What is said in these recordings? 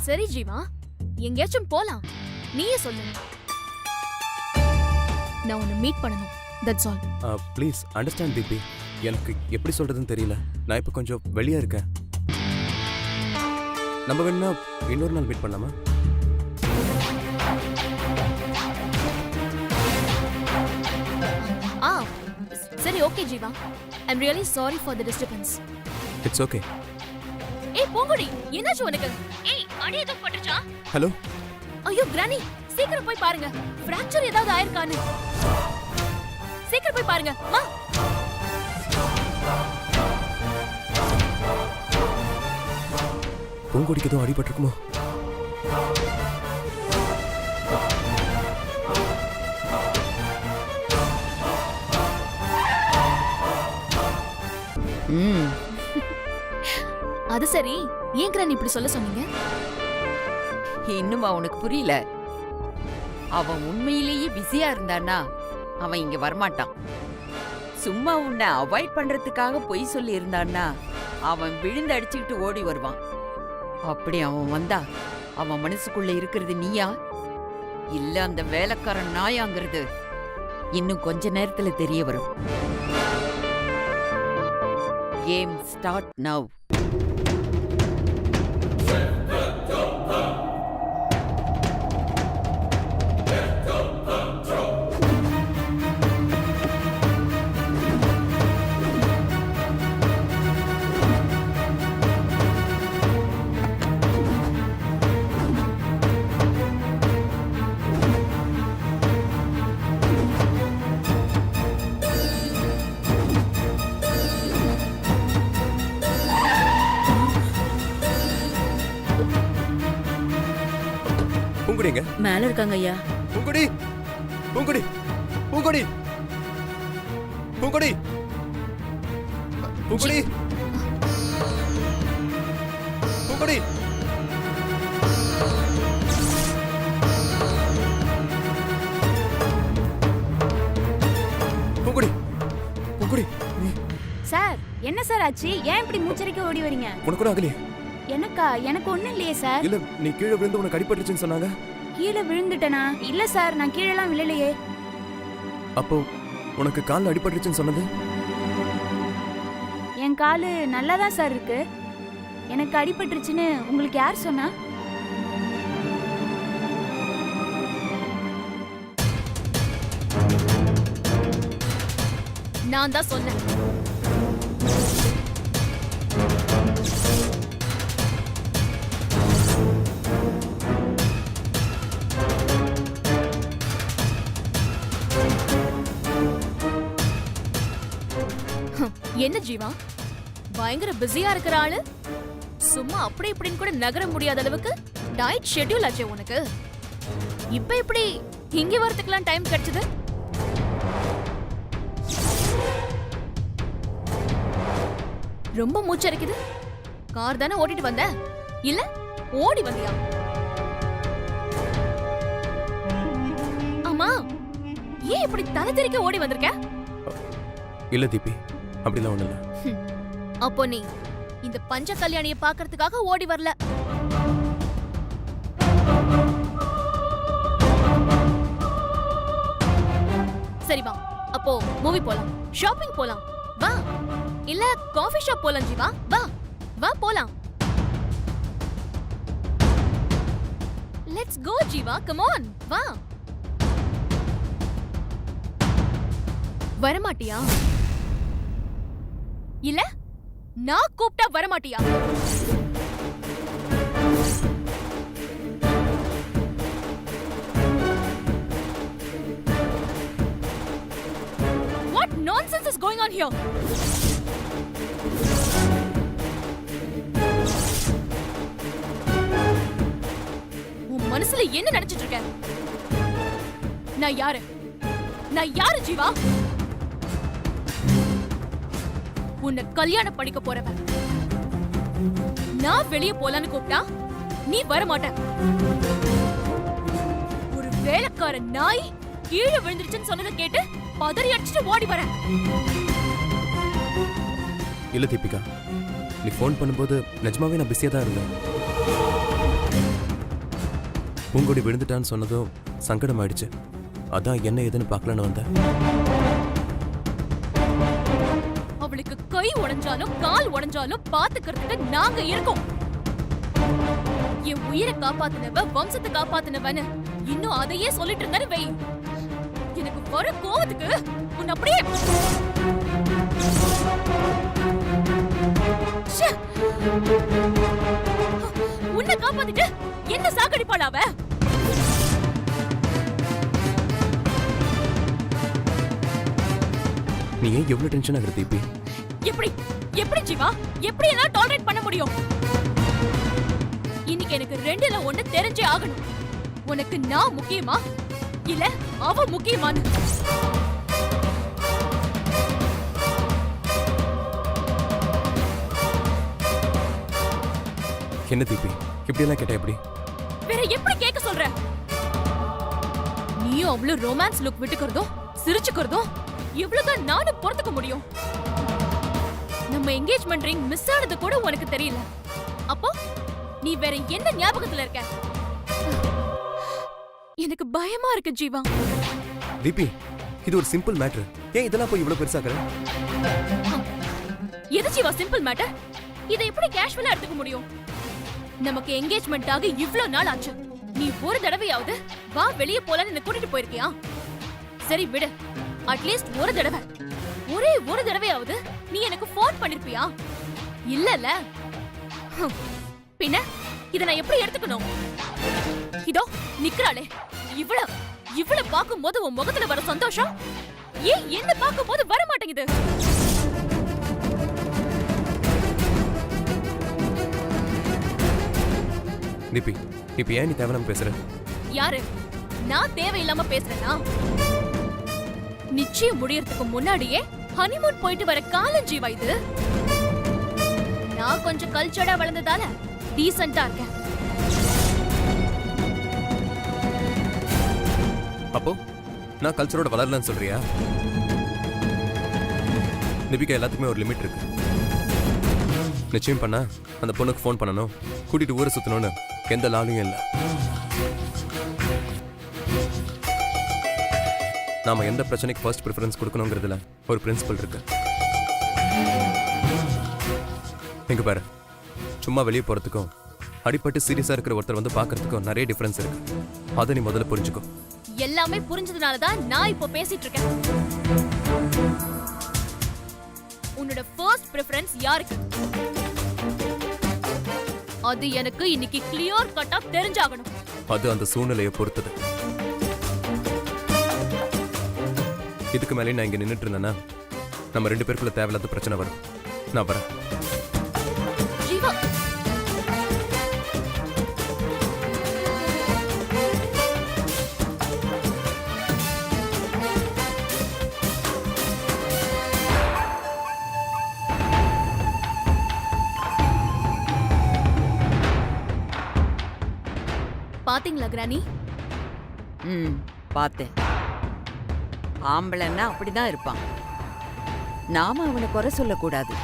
சரி ஜீவா, எங்கேயாச்சும் போலாம். நீயே சொல்லு. நான் உன்னை மீட் பண்ணணும். That's all. ப்ளீஸ் அண்டர்ஸ்டாண்ட் தீபி. எனக்கு எப்படி சொல்றதுன்னு தெரியல. நான் இப்போ கொஞ்சம் வெளியே இருக்கேன். நம்ம வேணா இன்னொரு நாள் மீட் பண்ணலாமா? சரி, okay Jeeva. I'm really sorry for the disturbance. It's okay. ஏய் பூங்குடி, என்னாச்சு உனக்கு? ஏய், அடி எதுவும் பட்டுச்சா? ஹலோ. ஐயோ கிரானி, சீக்கிரம் போய் பாருங்க. ஃப்ராக்சர் ஏதாவது ஆயிருக்கான்னு. சீக்கிரம் போய் பாருங்க. மா. பூங்குடிக்கு ஏதோ அடிபட்டிருக்குமோ? அது சரி, ஏன் கிரானி இப்படி சொல்ல சொன்னீங்க? இன்னுமா உனக்கு புரியல? அவன் உண்மையிலேயே பிஸியா இருந்தானா அவன் இங்க வரமாட்டான். சும்மா உன்னை அவாய்ட் பண்றதுக்காக பொய் சொல்லி இருந்தான்னா அவன் விழுந்து அடிச்சுக்கிட்டு ஓடி வருவான். அப்படி அவன் வந்தா அவன் மனசுக்குள்ள இருக்கிறது நீயா இல்ல அந்த வேலைக்காரன் நாயாங்கிறது இன்னும் கொஞ்ச நேரத்துல தெரிய வரும். Game start now. பூங்குடிங்க மேல இருக்காங்க ஐயா. பூங்குடி, பூங்குடி, பூங்குடி, பூங்குடி, பூங்குடி, பூங்குடி. பூங்குடி, பூங்குடி. சார், என்ன சார் ஆச்சு? ஏன் இப்படி மூச்சரிக்க ஓடி வரீங்க? உனக்கு கூட ஆகலையே? எனக்கா? எனக்கு ஒண்ணும் இல்லையே சார். இல்ல, நீ கீழே விழுந்து உனக்கு அடிபட்டுச்சுன்னு சொன்னாங்க. கீழே விழுந்துட்டனா? இல்ல சார், நான் கீழெல்லாம் விழலையே. அப்போ உனக்கு கால்ல அடிபட்டுச்சுன்னு சொன்னது? என் காலு நல்லா தான் சார் இருக்கு. எனக்கு அடிபட்டுருச்சுன்னு உங்களுக்கு யார் சொன்னா? நான் தான் சொன்னேன். என்ன ஜீவா, பயங்கர பிஸியா இருக்கிற ஆளு. சும்மா அப்படி இப்படின்னு கூட நகர முடியாத அளவுக்கு டயட் ஷெட்யூல் ஆச்சே உனக்கு. இப்ப எப்படி இங்க வரதுக்கெல்லாம் டைம் கிடைச்சது? ரொம்ப மூச்சரிக்குது. கார் தானே ஓட்டிட்டு வந்த, இல்ல ஓடி வந்தியா? ஆமா, ஏன் இப்படி தலை தெறிக்க ஓடி வந்திருக்க? இல்ல தீபி, அப்படிலாம் ஒண்ணு இல்ல. அப்போ நீ இந்த பஞ்ச கல்யாணியை பார்க்கிறதுக்காக ஓடி வரல. சரி வா, அப்போ மூவி போலாம், ஷாப்பிங் போலாம். வா, இல்ல காஃபி ஷாப் போலாம். ஜீவா வா, வா போலாம். Let's go Jeeva, come on வா. வரமாட்டியா? இல்ல நான் கூப்பிட்டா வரமாட்டியா? What nonsense is going on here? உன் மனசுல என்ன நினைச்சிட்டு இருக்க? நான் யாரு? நான் யாரு ஜீவா? உன்னை கல்யாணம் பண்ணிக்க போறவன். நான் வெளியே போலான்னு கூப்பிட்டா நீ வர மாட்ட. ஒரு வேலைக்கார நாய் கீழே விழுந்துருச்சுன்னு சொன்னதை கேட்டு பதறி அடிச்சுட்டு ஓடி வர. இல்ல தீபிகா, நீ ஃபோன் பண்ணும்போது நிஜமாவே நான் பிஸியா தான் இருந்தேன். பூங்கொடி விழுந்துட்டான்னு சொன்னதும் சங்கடம் ஆயிடுச்சு. அதான் என்ன ஏதுன்னு பார்க்கலான்னு வந்தேன். அவளுக்கு கை உடைஞ்சாலும் கால் உடைஞ்சாலும் பாத்துக்கிறதுக்கு நாங்க இருக்கோம். என் உயிரை காப்பாத்தினவ வம்சத்தை காப்பாத்தினவன்னு இன்னும் அதையே சொல்லிட்டு இருந்தாரு வை. எனக்கு வர கோவத்துக்கு உன்னை அப்படியே ச்சே! உன்னை காப்பாத்திட்டு என்ன சாகடிப்பாளா அவ? நீ ஏன் எவ்வளவு டென்ஷன் ஆகுற தீபி? எப்படி எப்படி ஜீவா எப்படி எல்லாம் டாலரேட் பண்ண முடியும்? இன்னைக்கு எனக்கு ரெண்டுல ஒண்ணு தெரிஞ்சே ஆகணும். உனக்கு நான் முக்கியமா இல்ல அவ முக்கியமான்னு? என்ன தீபி இப்படி எல்லாம் கேட்டா எப்படி? வேற எப்படி கேட்க சொல்ற? நீயும் அவ்வளவு ரொமான்ஸ் லுக் விட்டுக்கிறதும் சிரிச்சுக்கிறதும் எவ்வளவுதான் நானும் பொறுத்துக்க முடியும்? நம்ம என்கேஜ்மெண்ட் ரிங் மிஸ் ஆனது கூட உனக்கு தெரியல. அப்போ நீ வேற என்ன ஞாபகத்துல இருக்க? எனக்கு பயமா இருக்கு ஜீவா. தீபி இது ஒரு சிம்பிள் மேட்டர். ஏன் இதெல்லாம் போய் இவ்வளவு பெருசாக்குற? எது ஜீவா சிம்பிள் மேட்டர்? இதை எப்படி கேஷுவலா எடுத்துக்க முடியும்? நமக்கு என்கேஜ்மெண்ட் ஆக இவ்ளோ நாள் ஆச்சு. நீ ஒரு தடவையாவது வா வெளியே போலான்னு என்ன கூட்டிட்டு போயிருக்கியா? சரி விடு, அட்லீஸ்ட் ஒரு தடவை, ஒரே ஒரு தடவையாவது நீ எனக்கு போன் பண்ணிருப்பியா? இல்லல. பின்ன இத நான் எப்படி எடுத்துக்கணும்? இதோ நிக்கறாளே இவ்வளவு பாக்கும்போது உன் முகத்துல வர சந்தோஷம் ஏன் என்ன பாக்கும்போது வர மாட்டேங்குது? தீபி இப்ப ஏன் நீ தேவையில்லாம பேசுற? யாரு நான் தேவையில்லாம பேசுறேனா? நிச்சயம் முடியறதுக்கு முன்னாடியே ஹனிமூன் போயிட்டு வர காலம் ஜீவா இது. நான் கொஞ்சம் கல்ச்சர்டா வளர்ந்ததால டீசென்ட்டா இருக்கேன். அப்போ நான் கல்ச்சரோட வளரலன்னு சொல்றியா? நிபிகா எல்லாத்துக்குமே ஒரு லிமிட் இருக்கு. நிச்சயம் பண்ணா அந்த பொண்ணுக்கு ஃபோன் பண்ணணும், கூட்டிட்டு ஊரை சுத்தணும்னு எந்த லாலையும் இல்லை. நாம எந்த பிரச்சனைக்கு ஃபர்ஸ்ட் ப்ரிஃபரன்ஸ் கொடுக்கணுங்கிறதுல ஒரு பிரின்சிபல் இருக்கு. எங்க பாரு, சும்மா வெளியே போறதுக்கும் அடிப்பட்டு சீரியஸா இருக்கிற ஒருத்தர் வந்து பாக்குறதுக்கும் நிறைய டிஃபரன்ஸ் இருக்கு. அதை நீ முதல்ல புரிஞ்சுக்கோ. எல்லாமே புரிஞ்சதுனாலதான் நான் இப்போ பேசிட்டு இருக்கேன். உன்னோட ஃபர்ஸ்ட் ப்ரிஃபரன்ஸ் யாருக்கு? அது எனக்கு இன்னைக்கு கிளியர் கட்டா தெரிஞ்சாகணும். அது அந்த சூழ்நிலையை பொறுத்தது. இதுக்கு மேலே நான் இங்க நின்னுட்டு இருந்தேன்னா நம்ம ரெண்டு பேருக்குள்ள தேவையில்லாத பிரச்சனை வரும். நான் வரேன். ஜீவா, பாத்தீங்களா கிரானி? பார்த்தேன். ஆம்பளைன்னா அப்படிதான் இருப்பான். நாம அவனை குறை சொல்லக்கூடாது.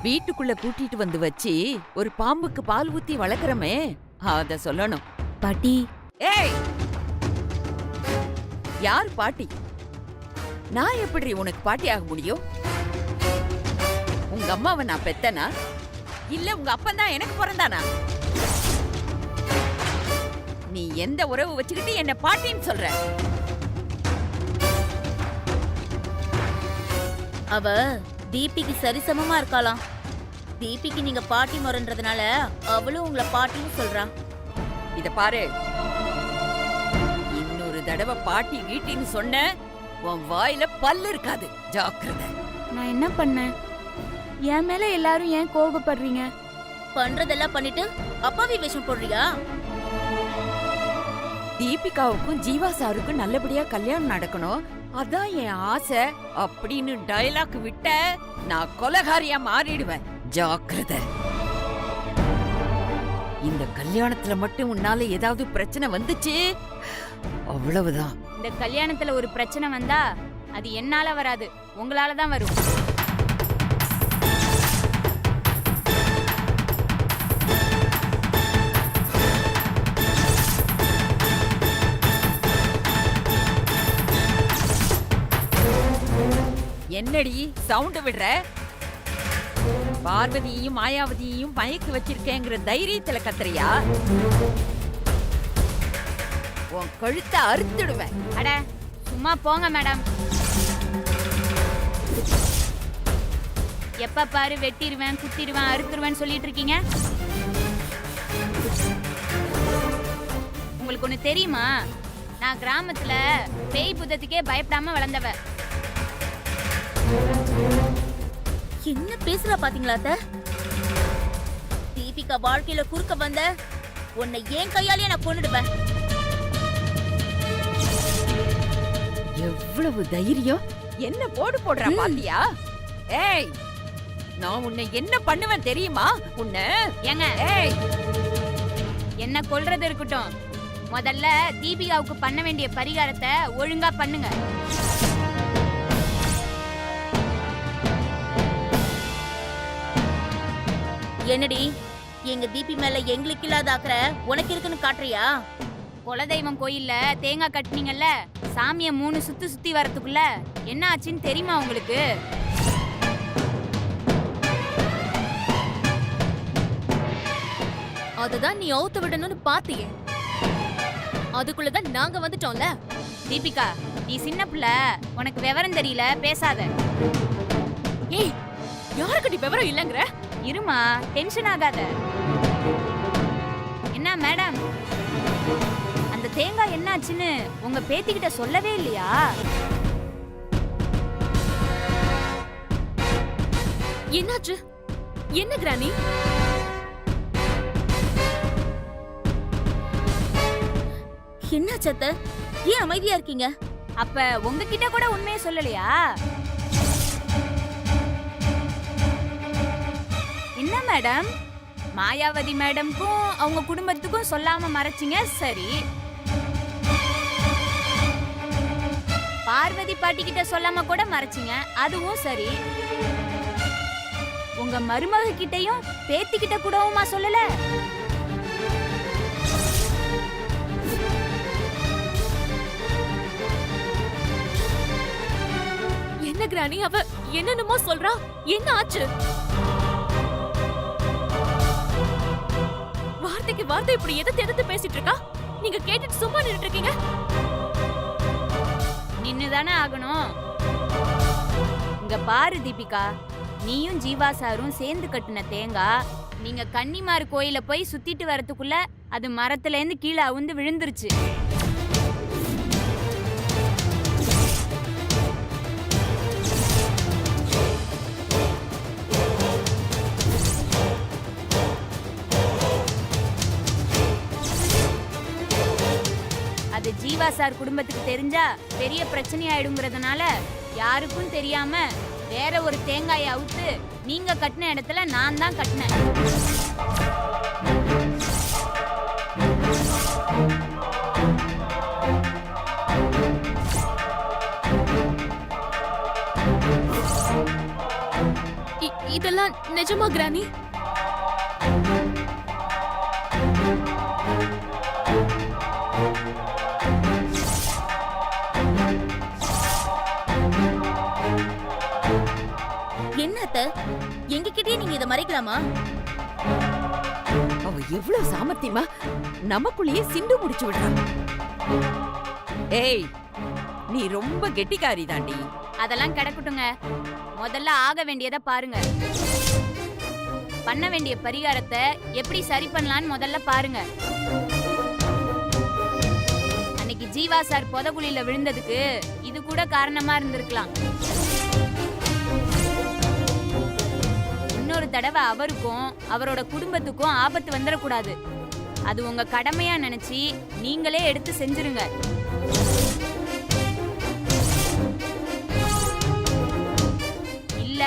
வீட்டுக்குள்ள கூட்டிட்டு வந்து வச்சு ஒரு பாம்புக்கு பால் ஊத்தி வளர்க்கறமே அத சொல்லணும். பாட்டி, ஏய், யார் பாட்டி? நான் எப்படி உனக்கு பாட்டி ஆக முடியும்? உங்க அம்மாவை நான் பெத்தனா இல்ல உங்க அப்பன் தான் எனக்கு பிறந்தானா? நீ எந்த உறவு வச்சுக்கிட்டு என்ன பாட்டின்னு சொல்ற? அவ தீபிக்கு சரிசமமா இருக்காளாம். தீபிக்கு நீங்க பாட்டி முறன்றதுனால அவளும் உங்களை பாட்டின்னு சொல்றா. இத பாரு, இன்னொரு தடவை பாட்டி கீட்டின்னு சொன்ன உன் வாயில பல்லு இருக்காது. ஜாக்கிரதை. நான் என்ன பண்ணேன்? என் மேல எல்லாரும் ஏன் கோபப்படுறீங்க? பண்றதெல்லாம் பண்ணிட்டு அப்பாவி வேஷம் போடுறியா? தீபிகாவுக்கும் ஜீவா சாருக்கும் நல்லபடியா கல்யாணம் நடக்கணும், அதான் என் ஆசை அப்படின்னு டயலாக் விட்ட நான் கொலகாரியா மாறிடுவேன். ஜாக்கிரதை. இந்த கல்யாணத்துல மட்டும் உன்னால ஏதாவது பிரச்சனை வந்துச்சு அவ்வளவுதான். இந்த கல்யாணத்துல ஒரு பிரச்சனை வந்தா அது என்னால வராது, உங்களால தான் வரும். என்னடி சவுண்ட் விடுற? பார்வதியையும் மாயாவதியையும் மயக்கி வச்சிருக்கேங்கிற தைரியத்துல கத்துறியா? உன் கழுத்தை அறுத்துடுவேன். அட சும்மா போங்க மேடம். எப்ப பாரு வெட்டிடுவேன், குத்திடுவேன், அறுத்துருவேன் சொல்லிட்டு இருக்கீங்க. உங்களுக்கு ஒண்ணு தெரியுமா? நான் கிராமத்துல பேய் புத்தத்துக்கே பயப்படாம வளர்ந்தவ. என்ன பேசுறா பாத்தீங்களா அத்தை? தீபிகா வாழ்க்கையில குறுக்க வந்த உன்னை ஏன் கையாலேயே நான் கொன்னுடுவேன். எவ்வளவு தைரியம்! என்ன போடு போடுற பாத்தியா? ஏய், நான் உன்னை என்ன பண்ணுவேன் தெரியுமா? உன்னை ஏங்க ஏய், என்ன கொல்றது இருக்கட்டும், முதல்ல தீபிகாவுக்கு பண்ண வேண்டிய பரிகாரத்தை ஒழுங்கா பண்ணுங்க. என்னடி எங்க தீபி மேல எங்களுக்கு இல்லாத அக்கறை உனக்கு இருக்குன்னு காட்டுறியா? குலதெய்வம் கோயில்ல தேங்காய் கட்டினீங்கல்ல, சாமிய 3 சுத்தி சுத்தி வரதுக்குள்ள என்ன ஆச்சுன்னு தெரியுமா உங்களுக்கு? அதுதான் நீ அவுத்து விடணும்னு பாத்தியே, அதுக்குள்ளதான் நாங்க வந்துட்டோம்ல. தீபிகா, நீ சின்ன பிள்ளை, உனக்கு விவரம் தெரியல, பேசாத. ஏய், யாருக்கு நீ விவரம் இல்லங்கற? இருமா, டென்ஷன் ஆகாத. என்ன மேடம், அந்த தேங்காய் என்னாச்சுன்னு உங்க பேத்திக்கிட்ட சொல்லவே இல்லையா? என்னாச்சு? என்ன கிரானி? என்னாச்சு அத்தை? ஏன் அமைதியா இருக்கீங்க? அப்ப உங்ககிட்ட கூட உண்மையை சொல்லலையா? என்ன மேடம், மாயாவதி மேடம்க்கும் அவங்க குடும்பத்துக்கும் சொல்லாம மறைச்சிங்க, சரி. பார்வதி பாட்டி கிட்ட சொல்லாம கூட மறைச்சிங்க, அதுவும் சரி. உங்க மருமக கிட்டயும் பேத்தி கிட்ட கூடவுமா சொல்லல? என்ன கிரானி, அவ என்னென்னமோ சொல்றா, என்ன ஆச்சு? வார்த்தைக்கு வார்த்தை இப்படி எதிர்த்து பேசிட்டு இருக்கா? நீங்க கேட்டுட்டு சும்மா நின்னுட்டு இருக்கீங்க. நின்னுதானே ஆகணும். இங்க பாரு தீபிகா, நீயும் ஜீவா சாரும் சேர்ந்து கட்டின தேங்காய் நீங்க கன்னிமார் கோயில போய் சுத்திட்டு வரதுக்குள்ள அது மரத்துல இருந்து கீழே அவுந்து விழுந்துருச்சு. அது ஜீவா சார் குடும்பத்துக்கு தெரிஞ்சா பெரிய பிரச்சனை ஆயிடுங்கிறதுனால யாருக்கும் தெரியாம வேற ஒரு தேங்காயை அவுத்து நீங்க கட்டின இடத்துல நான் தான் கட்டினேன். இதெல்லாம் நிஜமா கிரானி? என்ன அத்தை? எங்ககிட்டயே நீங்க இதை மறைக்கலாமா? அவ எவ்வளவு சாமர்த்தியமா நமக்குள்ளேயே சிண்டு முடிச்சு விடுறான். ஏய், நீ ரொம்ப கெட்டிக்காரி தாண்டி. அதெல்லாம் கிடக்கட்டுங்க, முதல்ல ஆக வேண்டியதை பாருங்க. பண்ண வேண்டிய பரிகாரத்தை எப்படி சரி பண்ணலான்னு முதல்ல பாருங்க. அன்னைக்கு ஜீவா சார் புதகுழியில விழுந்ததுக்கு இது கூட காரணமா இருந்திருக்கலாம். இன்னொரு தடவை அவருக்கும் அவரோட குடும்பத்துக்கும் ஆபத்து வந்துடக்கூடாது. அது உங்க கடமையா நினைச்சு நீங்களே எடுத்து செஞ்சிருங்க. இல்ல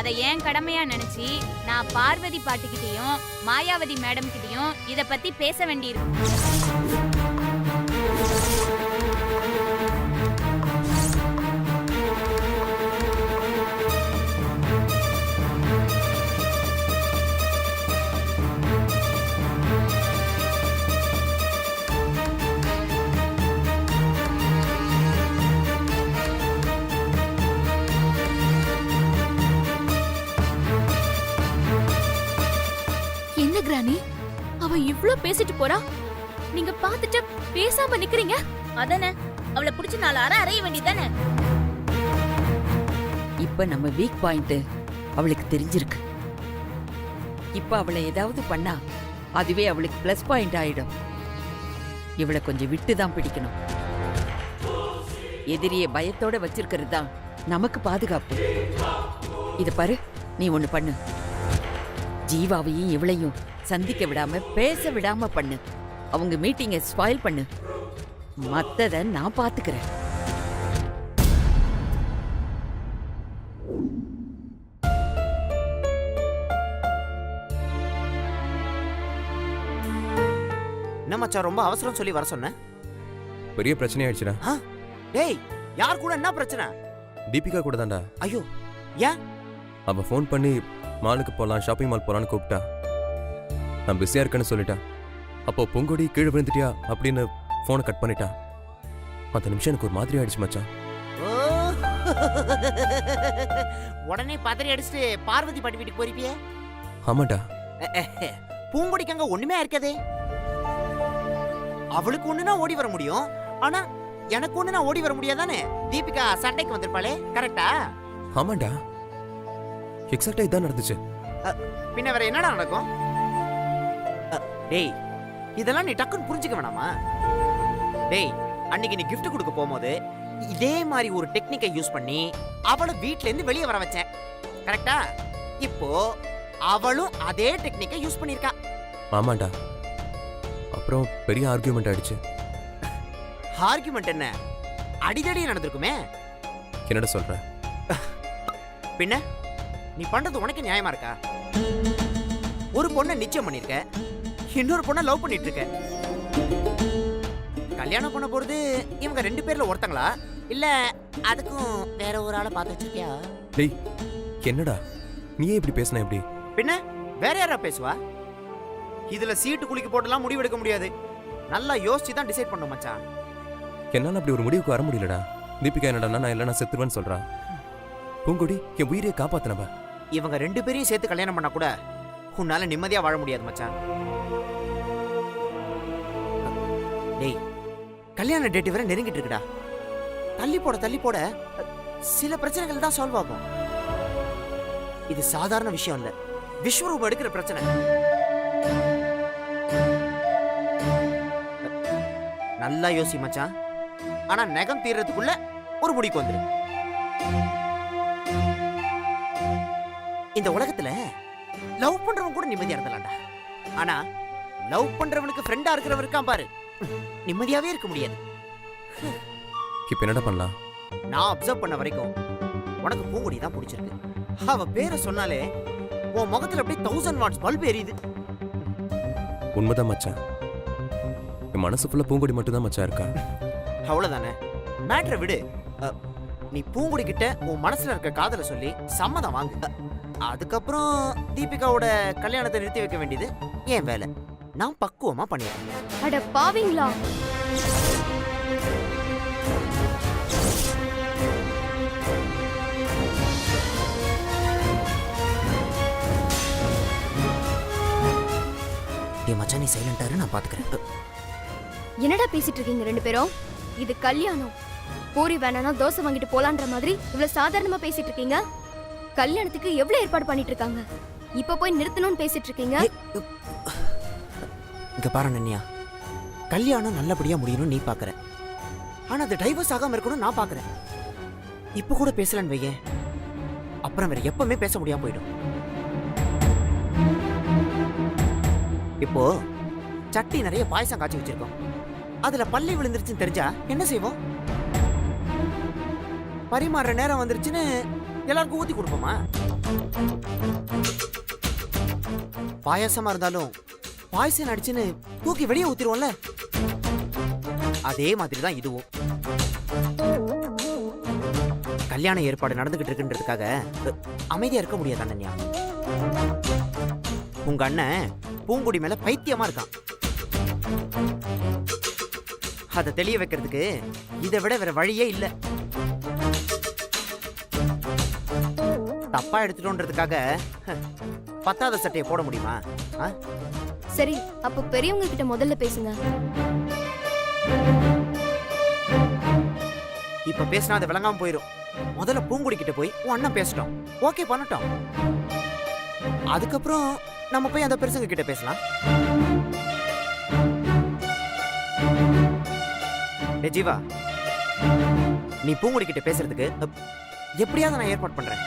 அதை ஏன் கடமையா நினைச்சு நான் பார்வதி பாட்டிக்கிட்டையும் மாயாவதி மேடம் கிட்டையும் இத பத்தி பேச வேண்டியிருக்கு. அவ இவ்ளோ பேசிட்டு போறா, நீங்க பாத்துட்டு பேசாம நிக்கிறீங்க. அதானே, அவளை பிடிச்சு 4 அறை அறைய வேண்டியதானே. இப்ப நம்ம வீக் பாயிண்ட் அவளுக்கு தெரிஞ்சிருக்கு. இப்ப அவளை ஏதாவது பண்ணா அதுவே அவளுக்கு பிளஸ் பாயிண்ட் ஆயிடும். இவளை கொஞ்சம் விட்டு தான் பிடிக்கணும். எதிரியை பயத்தோட வச்சிருக்கிறது தான் நமக்கு பாதுகாப்பு. இத பாரு, நீ ஒண்ணு பண்ணு. ஜீவாவையும் இவளையும் சந்திக்க விடாம பேச விடாம பண்ணு. அவங்க மீட்டிங்கை ஸ்பாயில் பண்ணு. மத்தத நான் பாத்துக்கிறேன். என்ன மச்சான் ரொம்ப அவசரம் சொல்லி வர சொன்னேன்? பெரிய பிரச்சனை ஆயிடுச்சுடா. டேய், யார் கூட என்ன பிரச்சனை? தீபிகா கூட தான்டா. ஐயோ, ஏன்? அவ ஃபோன் பண்ணி மாலுக்கு போலாம், ஷாப்பிங் மால் போலான்னு கூப்பிட்டா. நான் பிஸியா இருக்கேன்னு சொல்லிட்டா. அப்போ பூங்கொடி கீழே விழுந்துட்டியா அப்படின்னு போனை கட் பண்ணிட்டா. அந்த நிமிஷம் எனக்கு ஒரு மாதிரி ஆயிடுச்சு மச்சான். ஓ, உடனே பதறி அடிச்சுட்டு பார்வதி பாட்டி வீட்டுக்கு போயிருப்பியே? ஆமாண்டா. பூங்கொடிக்கு அங்க ஒண்ணுமே இருக்காதே. அவளுக்கு ஒண்ணுனா ஓடி வர முடியும், ஆனா எனக்கு ஒண்ணுனா ஓடி வர முடியாதானே? தீபிகா சண்டைக்கு வந்திருப்பாளே, கரெக்டா? ஆமாண்டா, எக்ஸாக்டா இதான் நடந்துச்சு. பின்ன வேற என்னடா நடக்கும்? டேய், இதெல்லாம் நீ டக்குன்னு புரிஞ்சுக்க வேணாமா? டேய், அன்னைக்கு நீ gift கொடுக்க போகும்போது இதே மாதிரி ஒரு டெக்னிக்கை யூஸ் பண்ணி அவளை வீட்ல இருந்து வெளியே வர வச்சேன், கரெக்டா? இப்போ அவளும் அதே டெக்னிக்கை யூஸ் பண்ணிருக்கா. ஆமாண்டா, அப்புறம் பெரிய ஆர்கியூமெண்ட் ஆயிடுச்சு. ஆர்குமெண்ட் என்ன? அடிதடி நடந்திருக்குமே. என்னடா சொல்ற? பின்ன நீ பண்றது உனக்கு நியாயமா இருக்கா? ஒரு பொண்ணை நிச்சயம் பண்ணிருக்க, இன்னொரு பொண்ணை லவ் பண்ணிட்டு இருக்க. கல்யாணம் பண்ண போறது இவங்க 2 பேர்ல ஒருத்தங்களா, இல்ல அதுக்கும் வேற ஒரு ஆளை பார்த்து வச்சிருக்கியா? டேய், என்னடா நீயே இப்படி பேசின எப்படி? பின்ன வேற யாரா பேசுவா? இதுல சீட்டு குலுக்கி போட்டுலாம் முடிவு எடுக்க முடியாது. நல்லா யோசிச்சு தான் டிசைட் பண்ணும் மச்சான். என்னால அப்படி ஒரு முடிவுக்கு வர முடியலடா. தீபிகா என்னடா நான் இல்லைன்னா செத்துருவேன்னு சொல்றா. பூங்கொடி என் உயிரை காப்பாத்தினவ. இவங்க 2 பேரையும் சேர்த்து கல்யாணம் பண்ணா கூட உன்னால நிம்மதியா வாழ முடியாது மச்சான். டேய், கல்யாண டேட் வேற நெருங்கிட்டு இருக்குடா. தள்ளி போட சில பிரச்சனைகள் தான் சால்வ் ஆகும். இது சாதாரண விஷயம் இல்ல, விஸ்வரூபம் எடுக்கிற பிரச்சனை. நல்லா யோசி மச்சான். ஆனா நகம் தீர்றதுக்குள்ள ஒரு முடிக்கு வந்துரு. இந்த உலகத்துல லவ் பண்றவன் கூட நிம்மதியா இருந்தலாம்டா. ஆனா லவ் பண்றவனுக்கு ஃப்ரெண்டா இருக்கிறவன் இருக்கான் பாரு, நிம்மதியாவே இருக்க முடியாது. இப்ப என்னடா பண்ணலாம்? நான் அப்சர்வ் பண்ண வரைக்கும் உனக்கு பூங்குடி தான் பிடிச்சிருக்கு. அவ பேரை சொன்னாலே உன் முகத்துல அப்படியே 1000 வாட்ஸ் பல்ப் எரியுது. உண்மைதான் மச்சான். என் மனசு ஃபுல்லா பூங்கொடி மட்டும் தான் மச்சான் இருக்கா. அவ்வளவுதானே, மேட்ரை விடு. நீ பூங்குடி கிட்ட உன் மனசுல இருக்க காதலை சொல்லி சம்மதம் வாங்கு. அதுக்கப்புறம் தீபிகாவோட கல்யாணத்தை நிறுத்தி வைக்க வேண்டியது என் வேலை. நான் பக்குவமா பண்ணிடுறேன். அட பாவீங்களா, மச்சான் நீ சைலண்டா இரு, நான் பாத்துக்கிறேன். என்னடா பேசிட்டு இருக்கீங்க 2 பேரும்? இது கல்யாணம். பூரி வேணானா தோசை வாங்கிட்டு போலான்ற மாதிரி இவ்வளவு சாதாரணமா பேசிட்டு இருக்கீங்க. கல்யாணத்துக்கு எவ்வளவு ஏற்பாடு பண்ணிட்டு இருக்காங்க, இப்ப போய் நிறுத்தணும்னு பேசிட்டு இருக்கீங்க. இங்க பாரு நன்னியா, கல்யாணம் நல்லபடியா முடியணும் நீ பாக்குற, ஆனா அது டைவர்ஸ் ஆகாம இருக்கணும் நான் பாக்குறேன். இப்ப கூட பேசலன்னு வையேன், அப்புறம் வேற எப்பவுமே பேச முடியாம போயிடும். இப்போ சட்டி நிறைய பாயசம் காய்ச்சி வச்சிருக்கோம், அதுல பள்ளி விழுந்துருச்சுன்னு தெரிஞ்சா என்ன செய்வோம்? பரிமாறுற நேரம் வந்துருச்சுன்னு எல்லாருக்கும் ஊத்தி கொடுப்போமா? பாயாசமா இருந்தாலும் பாயசம் அடிச்சுன்னு தூக்கி வெளியே ஊத்திருவோம்ல, அதே மாதிரி தான் இதுவும். கல்யாண ஏற்பாடு நடந்துகிட்டு இருக்குன்றதுக்காக அமைதியா இருக்க முடியாது அண்ணன்யா. உங்க அண்ணன் பூங்குடி மேல பைத்தியமா இருக்கான். அதை தெளிய வைக்கிறதுக்கு இதை விட வேற வழியே இல்ல. தப்பா எடுத்துட்டோன்றதுக்காக பத்தாத சட்டையை போட முடியுமா? சரி அப்ப பெரியவங்க கிட்ட முதல்ல பேசுங்க. இப்ப பேசினா அது விளங்காம போயிடும். முதல்ல பூங்குடி கிட்ட போய் உன் அண்ணன் பேசட்டும், ஓகே பண்ணட்டும். அதுக்கப்புறம் நம்ம போய் அந்த பெருசுங்க கிட்ட பேசலாம். டேய் ஜீவா, நீ பூங்குடி கிட்ட பேசுறதுக்கு எப்படியாவது நான் ஏற்பாடு பண்றேன்.